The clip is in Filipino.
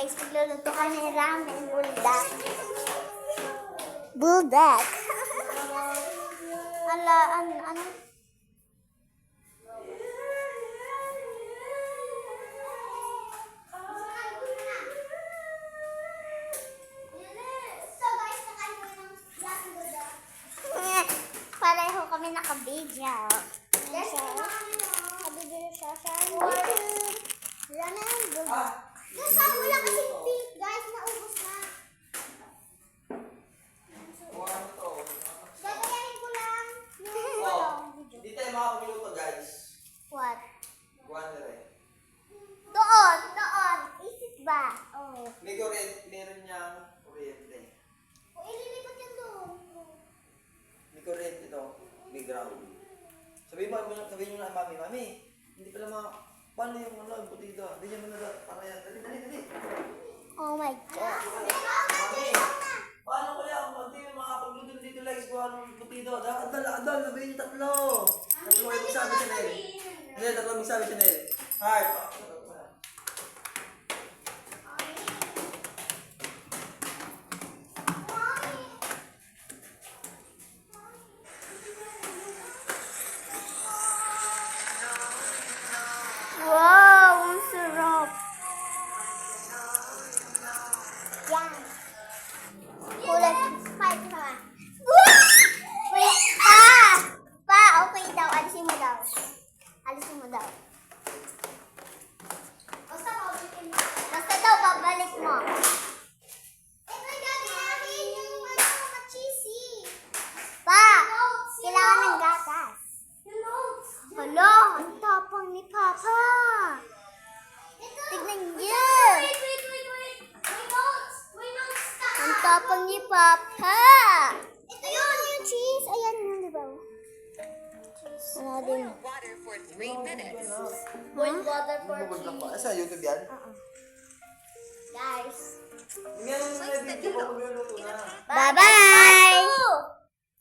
guys, magluluto kami ng ramen buldak. Buldak. Ano? Pareho kami naka-video. Yes, naka-video siya sa ramen buldak. Kasi wala kasi pink, guys, naubos na. Gagayahin ko lang yung Hindi tayo makapagluto, guys. What? Wonder eh. Doon. Isip ba? Oh. Meron niyang kuryente. O, ililipat yan doon. May kuryente ito. May ground. Sabihin nyo na, Mami, hindi pala paano yung butido? Hindi niya manala. Para yan. Dali. Oh my God. Mami, paano kaya kung hindi yung makapagluto dito guys kung anong butido? Adal, nabihin yung tatlo. Tatlo yung sabi si Nel. Hindi, tatlo yung sabi si Nel. Heart. Wow, ang sarap. Yan. Kulay spice ka. Wait, Pa, okay daw. Alisin mo daw. Basta daw, babalik mo. Pa, kailangan ng gatas. Hala, ang tapang ni Papa. Tignan niyo. Ang tapang ni Papa. Ito yung cheese. Ayan yun, di ba? Ano din? Water for 3 minutes. Boil water for Bumubog pa. Sa YouTube yan? Guys. Hindi yan yung video pa magluluto na. Bye-bye.